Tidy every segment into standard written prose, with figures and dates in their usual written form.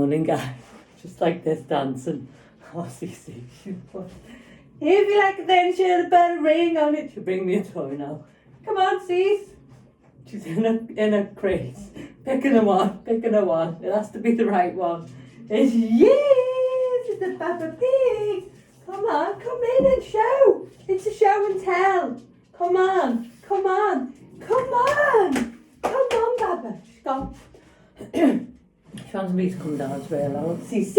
morning, guys. Just like this dancing. Oh, Cece. If you like it, then she'll put a ring on it. She'll bring me a toy now. Come on, Cece. She's in a crate. Picking a one. It has to be the right one. It's the Peppa Pig. Come on, come in and show. It's a show and tell. Come on, Peppa. Stop. She wants me to come down as well. Cece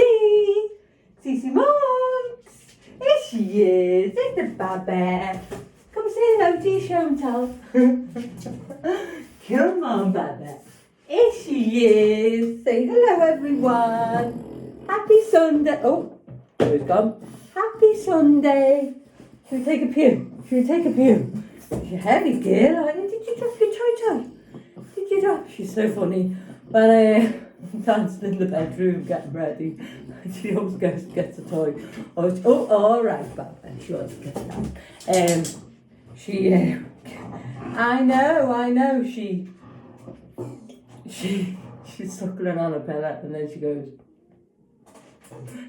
Monks. Here she is. It's the Baba. Come say hello to your show and tell. Come on, Baba. Here she is. Say hello, everyone. Happy Sunday. Oh, who's gone? Happy Sunday. Should we take a pew? You're heavy, girl, aren't you? Did you drop your toy? She's so funny. When I'm dancing in the bedroom, getting ready, she always gets a toy. Oh, all right, Baba. She wants to get that. I know. She's suckling on a pellet, and then she goes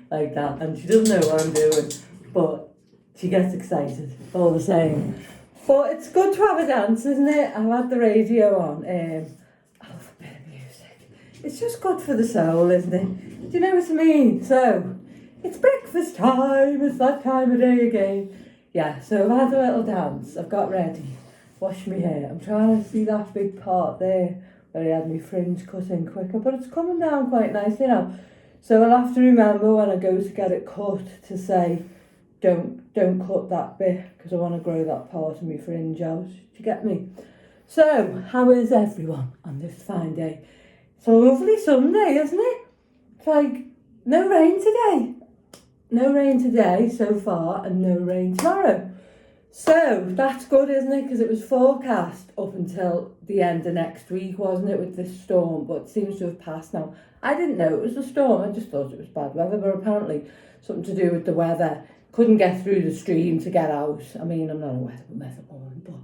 like that, and she doesn't know what I'm doing, but she gets excited all the same. But it's good to have a dance, isn't it? I've had the radio on. I love a bit of music. It's just good for the soul, isn't it? Do you know what I mean? So, it's breakfast time. It's that time of day again. Yeah, so I've had a little dance. I've got ready. Washed my hair. I'm trying to see that big part there where I had my fringe cut in quicker, but it's coming down quite nicely now. So I'll have to remember when I go to get it cut to say, don't cut that bit, because I want to grow that part of my fringe out. Do you get me? So, how is everyone on this fine day? It's a lovely Sunday, isn't it? It's like, no rain today. No rain today so far, and no rain tomorrow. So, that's good, isn't it? Because it was forecast up until the end of next week, wasn't it, with this storm? But it seems to have passed now. I didn't know it was a storm. I just thought it was bad weather, but apparently something to do with the weather. Couldn't get through the stream to get out. I mean, I'm not a weather woman, but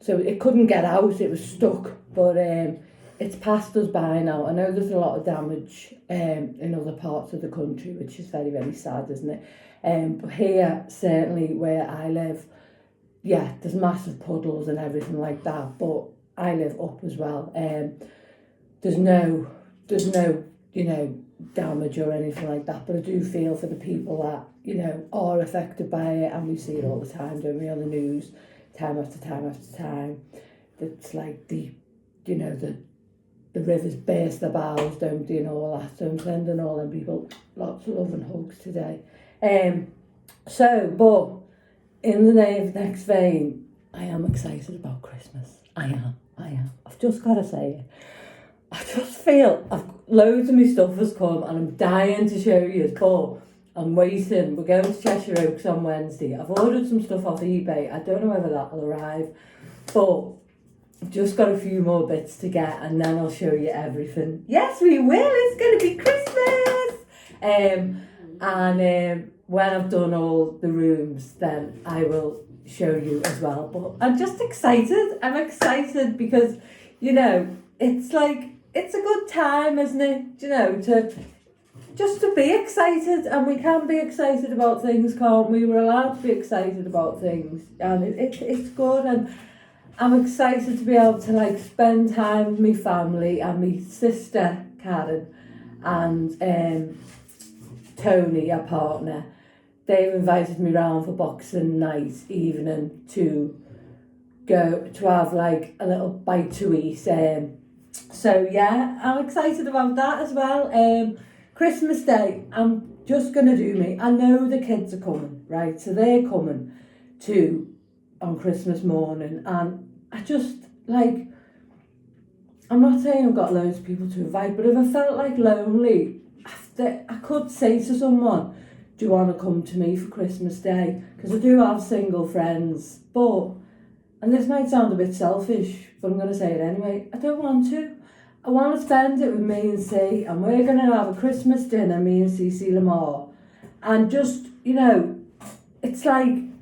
so it couldn't get out. It was stuck, but it's passed us by now. I know there's a lot of damage in other parts of the country, which is very, very sad, isn't it? But here, certainly where I live, yeah, there's massive puddles and everything like that. But I live up as well. There's no, damage or anything like that, but I do feel for the people that, are affected by it, and we see it all the time, don't we, on the news, time after time. It's like the rivers burst their bows, don't they, and all that. So I'm sending all them people lots of love and hugs today. But in the next vein, I am excited about Christmas. I am. I've just got to say it. I just feel loads of my stuff has come, and I'm dying to show you. Cool. I'm waiting. We're going to Cheshire Oaks on Wednesday. I've ordered some stuff off eBay. I don't know whether that'll arrive, but I've just got a few more bits to get, and then I'll show you everything. Yes, we will. It's going to be Christmas. And when I've done all the rooms, then I will show you as well. But I'm just excited. I'm excited because, it's like, it's a good time, isn't it? To be excited, and we can be excited about things, can't we? We're allowed to be excited about things, and it's good, and I'm excited to be able to spend time with my family and my sister Karen and Tony, our partner. They've invited me round for Boxing Night evening to go to have a little bite to eat. So yeah, I'm excited about that as well. Christmas Day, I'm just going to do me. I know the kids are coming, right? So they're coming too on Christmas morning. And I just, I'm not saying I've got loads of people to invite, but if I felt lonely, I could say to someone, do you want to come to me for Christmas Day? Because I do have single friends. But, and this might sound a bit selfish, but I'm going to say it anyway, I don't want to. I want to spend it with me and C, and we're going to have a Christmas dinner, me and Cece Lamar. And just, it's I'm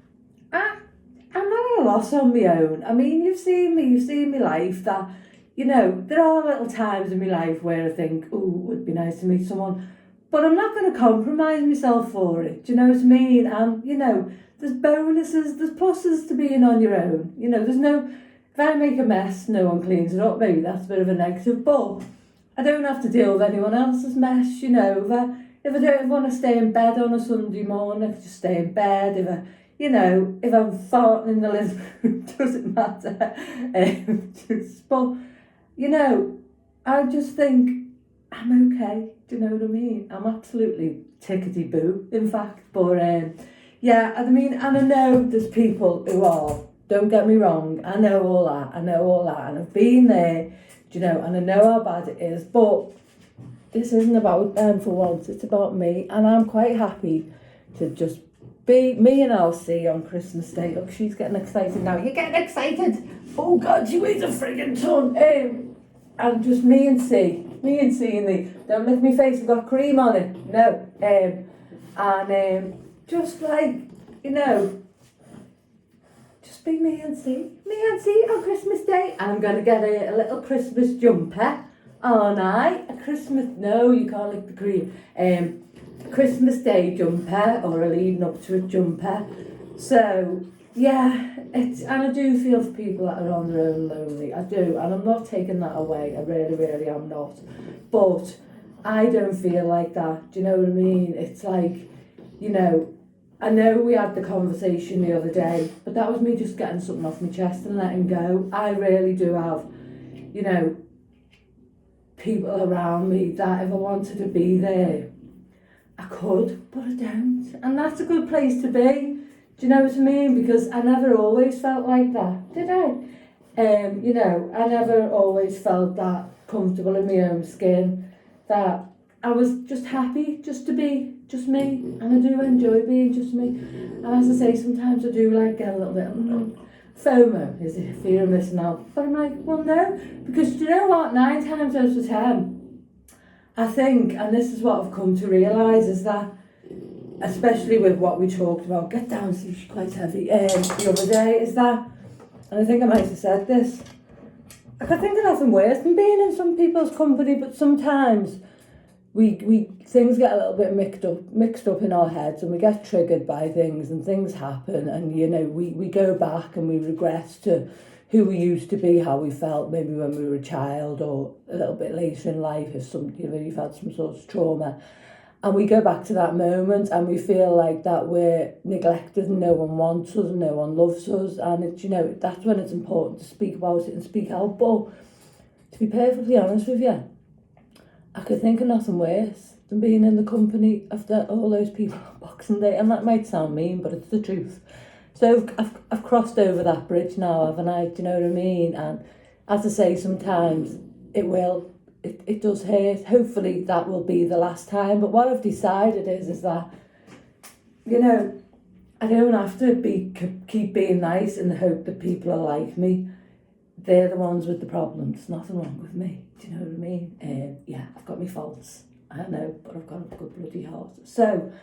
not at a loss on my own. I mean, you've seen my life that, there are little times in my life where I think, oh, it would be nice to meet someone. But I'm not going to compromise myself for it, do you know what I mean? And, you know, there's bonuses, there's pluses to being on your own. You know, there's no, if I make a mess, no one cleans it up, maybe that's a bit of a negative, but I don't have to deal with anyone else's mess, you know. If I don't want to stay in bed on a Sunday morning, I can just stay in bed. If I'm farting in the living room, doesn't matter. But, you know, I just think I'm okay. Do you know what I mean? I'm absolutely tickety-boo, in fact. But, yeah, I mean, and I know there's people who are, don't get me wrong, I know all that, and I've been there, do you know, and I know how bad it is, but this isn't about them for once, it's about me, and I'm quite happy to just be me and Elsie on Christmas Day. Look, she's getting excited now. You're getting excited? Oh God, she weighs a friggin' ton. And just me and C and the, don't lick me face, I've got cream on it. No. Just like, you know, just be me and C on Christmas Day. And I'm going to get a little Christmas jumper, aren't I? No, you can't lick the cream. Christmas Day jumper, or a leading up to a jumper. So, yeah, and I do feel for people that are on their own lonely. I do, and I'm not taking that away. I really, really am not. But I don't feel like that. Do you know what I mean? It's like, you know, I know we had the conversation the other day, but that was me just getting something off my chest and letting go. I really do have, you know, people around me that if I wanted to be there, I could, but I don't. And that's a good place to be. Do you know what I mean? Because I never always felt like that, did I? You know, I never always felt that comfortable in my own skin, that I was just happy just to be just me, and I do enjoy being just me. And as I say, sometimes I do like get a little bit FOMO, is it fear of missing out? But I'm like, well no, because do you know what, 9 times out of 10, I think, and this is what I've come to realise, is that, especially with what we talked about, get down, see she's quite heavy, the other day, is that, and I think I might have said this, I could think of nothing worse than being in some people's company, but sometimes we things get a little bit mixed up in our heads, and we get triggered by things, and things happen, and you know, we go back and we regress to who we used to be, how we felt maybe when we were a child, or a little bit later in life if you've had some sort of trauma. And we go back to that moment and we feel like that we're neglected and no one wants us and no one loves us. And it's, you know, that's when it's important to speak about it and speak out. But to be perfectly honest with you, I could think of nothing worse than being in the company of all those people on Boxing Day. And that might sound mean, but it's the truth. So I've crossed over that bridge now, haven't I? Do you know what I mean? And as I say, sometimes it will. It does hurt. Hopefully that will be the last time. But what I've decided is that, you know, I don't have to keep being nice in the hope that people are like me. They're the ones with the problems. There's nothing wrong with me. Do you know what I mean? Yeah, I've got my faults. I know, but I've got a good bloody heart. So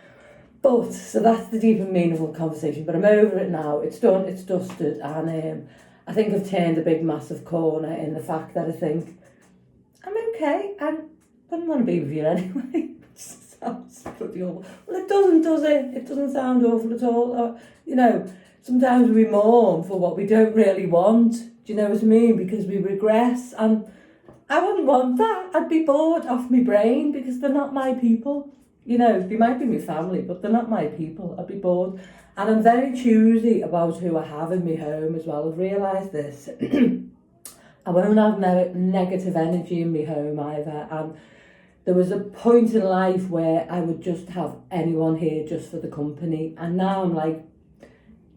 that's the deep and meaningful conversation. But I'm over it now. It's done. It's dusted. And I think I've turned a big, massive corner in the fact that I think I'm okay, and wouldn't want to be with you anyway. Sounds bloody awful. Well, it doesn't, does it? It doesn't sound awful at all. You know, sometimes we mourn for what we don't really want. Do you know what I mean? Because we regress, and I wouldn't want that. I'd be bored off my brain because they're not my people. You know, they might be my family, but they're not my people. I'd be bored. And I'm very choosy about who I have in my home as well. I've realised this. I won't have negative energy in my home either. And there was a point in life where I would just have anyone here just for the company. And now I'm like,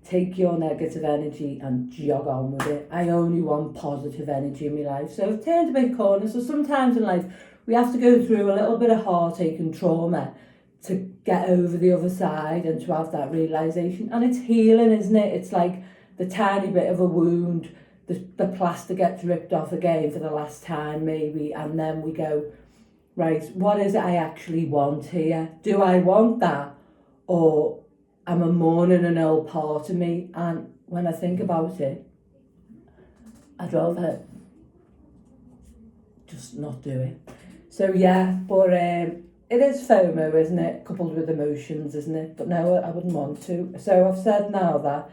take your negative energy and jog on with it. I only want positive energy in my life. So I've turned a big corner. So sometimes in life, we have to go through a little bit of heartache and trauma to get over the other side and to have that realisation. And it's healing, isn't it? It's like the tiny bit of a wound. The plaster gets ripped off again for the last time maybe, and then we go, right, what is it I actually want here? Do I want that, or am I mourning an old part of me? And when I think about it, I'd rather just not do it. So yeah, but it is FOMO, isn't it? Coupled with emotions, isn't it? But no, I wouldn't want to. So I've said now that,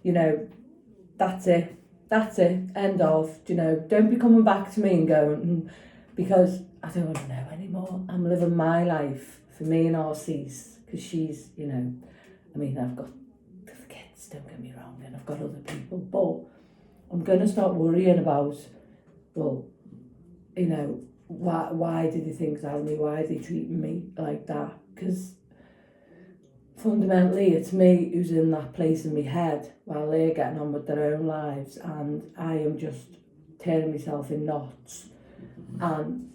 you know, that's it, end of. You know, don't be coming back to me and going, because I don't want to know anymore. I'm living my life for me and Arcese, because she's, you know, I mean, I've got the kids, don't get me wrong, and I've got other people, but I'm going to start worrying about, well, you know, why did they think that of me? Why are they treating me like that? Because fundamentally, it's me who's in that place in my head while they're getting on with their own lives, and I am just tearing myself in knots and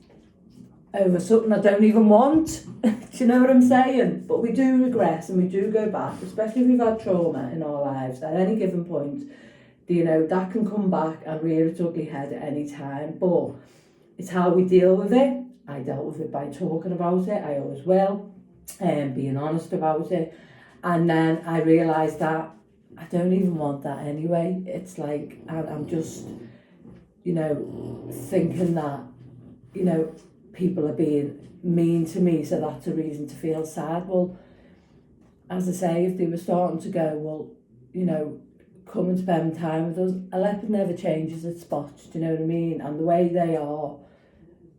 over something I don't even want. Do you know what I'm saying? But we do regress and we do go back, especially if we've had trauma in our lives at any given point. You know, that can come back and rear its ugly head at any time, but it's how we deal with it. I dealt with it by talking about it, I always will, and being honest about it. And then I realised that I don't even want that anyway. It's like, I'm just, you know, thinking that, you know, people are being mean to me, so that's a reason to feel sad. Well, as I say, if they were starting to go, well, you know, come and spend time with us, a leopard never changes its spots, do you know what I mean? And the way they are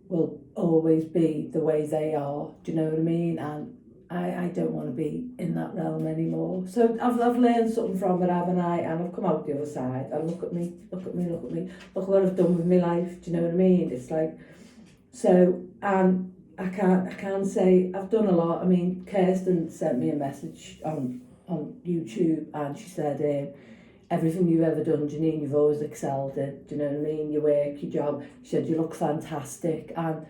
will always be the way they are, do you know what I mean? And I don't want to be in that realm anymore. So I've learned something from it, haven't I? And I've come out the other side. And look at me, look what I've done with my life, do you know what I mean? It's like, so, and I can't say I've done a lot. I mean, Kirsten sent me a message on YouTube, and she said, everything you've ever done, Janine, you've always excelled at, do you know what I mean? Your work, your job. She said, you look fantastic. And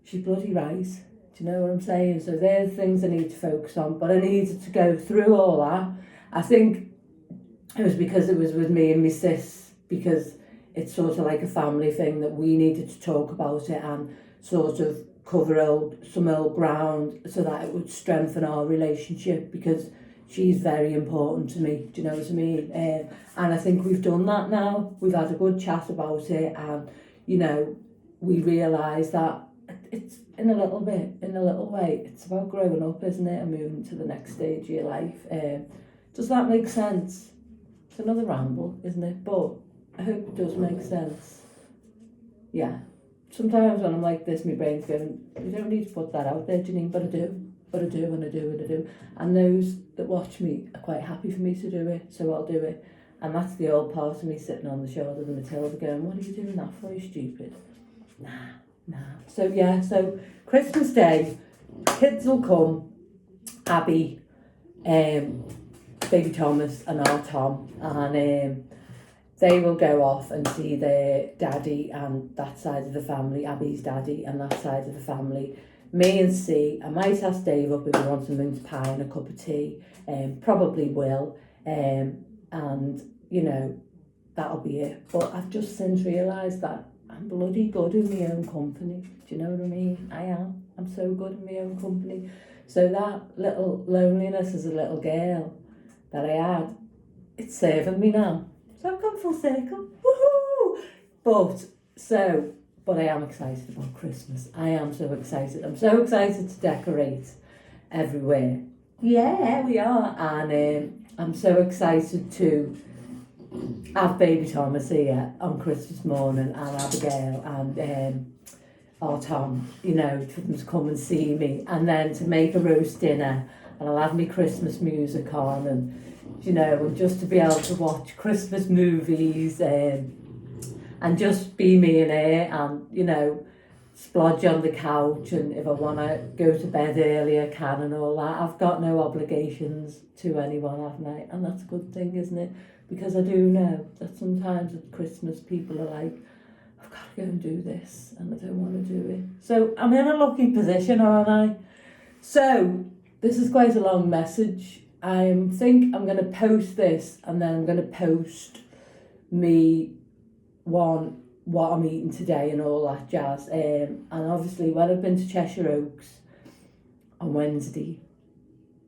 she's bloody right. Do you know what I'm saying? So they're the things I need to focus on. But I needed to go through all that. I think it was because it was with me and my sis, because it's sort of like a family thing that we needed to talk about it and sort of cover some old ground so that it would strengthen our relationship, because she's very important to me, do you know what I mean? And I think we've done that now. We've had a good chat about it, and, you know, we realise that it's in a little way, it's about growing up, isn't it, and moving to the next stage of your life. Does that make sense? It's another ramble, isn't it? But I hope it does make sense. Yeah. Sometimes when I'm like this, my brain's going, you don't need to put that out there, Janine, but I do. And those that watch me are quite happy for me to do it, so I'll do it. And that's the old part of me sitting on the shoulder of the Matilda going, what are you doing that for, you stupid? Nah. So yeah, so Christmas Day, kids will come, Abby, baby Thomas and our Tom, and they will go off and see their daddy and that side of the family, Abby's daddy and that side of the family. Me and C, I might ask Dave up if he wants a mince pie and a cup of tea, probably will, and, you know, that'll be it. But I've just since realised that I'm bloody good in my own company, do you know what I mean? I am. I'm so good in my own company. So that little loneliness as a little girl that I had, it's serving me now. So I've gone full circle. Woohoo! But I am excited about Christmas. I am so excited. I'm so excited to decorate everywhere. Yeah, we are. And I'm so excited to have baby Thomas here on Christmas morning, and Abigail and our Tom, you know, for them to come and see me, and then to make a roast dinner, and I'll have my Christmas music on, and, you know, and just to be able to watch Christmas movies and just be me and her, and, you know, splodge on the couch, and if I want to go to bed early I can and all that. I've got no obligations to anyone, haven't I? And that's a good thing, isn't it? Because I do know that sometimes at Christmas people are like, I've got to go and do this, and I don't want to do it. So I'm in a lucky position, aren't I? So this is quite a long message. I think I'm going to post this, and then I'm going to post me what I'm eating today and all that jazz. And obviously when I've been to Cheshire Oaks on Wednesday,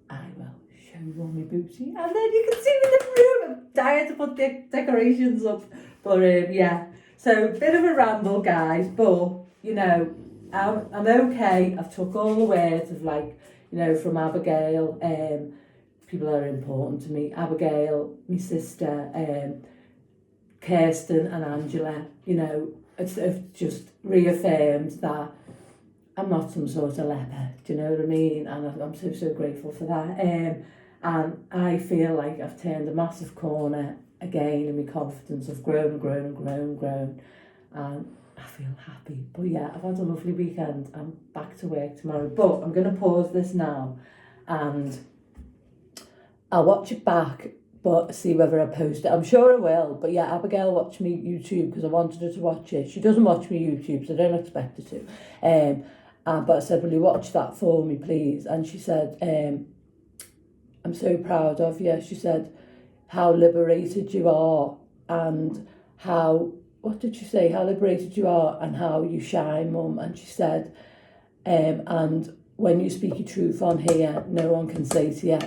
I will show you all my booty, and then you can see me in the room. I'm dying to put decorations up. But yeah, so bit of a ramble, guys, but, you know, I'm okay. I've took all the words of like, you know, from Abigail, people that are important to me, Abigail, my sister, Kirsten and Angela, you know, it's just reaffirmed that I'm not some sort of leper, do you know what I mean? And I'm so grateful for that. And I feel like I've turned a massive corner again in my confidence. I've grown and grown and grown and grown. And I feel happy. But yeah, I've had a lovely weekend. I'm back to work tomorrow. But I'm going to pause this now and I'll watch it back, but see whether I post it. I'm sure I will. But yeah, Abigail watched me YouTube because I wanted her to watch it. She doesn't watch me YouTube, so I don't expect her to. But I said, will you watch that for me, please? And she said, I'm so proud of you. She said, how liberated you are and how, what did she say? How liberated you are and how you shine, Mum. And she said, and when you speak your truth on here, no one can say to you,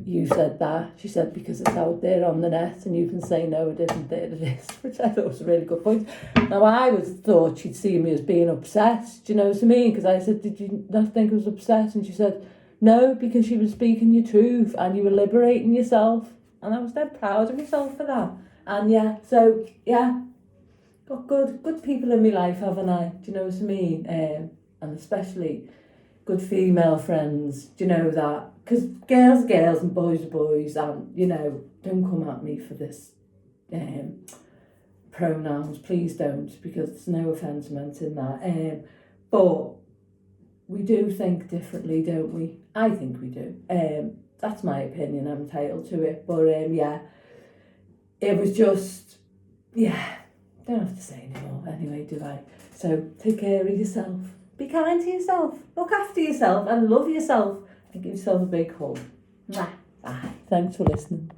you said that. She said, because it's out there on the net and you can say, no, it isn't there, it is, which I thought was a really good point. Now, I thought she'd see me as being obsessed, do you know what I mean? Because I said, did you not think I was obsessed? And she said, no, because you were speaking your truth and you were liberating yourself. And I was dead proud of myself for that. And yeah, so yeah, got good people in my life, haven't I? Do you know what I mean? And especially good female friends, do you know that? Because girls are girls and boys are boys, and, you know, don't come at me for this pronouns, please don't, because there's no offence meant in that. But we do think differently, don't we? I think we do. That's my opinion, I'm entitled to it. But yeah, it was just, yeah, don't have to say anymore anyway, do I? So take care of yourself. Be kind to yourself. Look after yourself and love yourself. And give yourself a big hug. Mwah. Bye. Thanks for listening.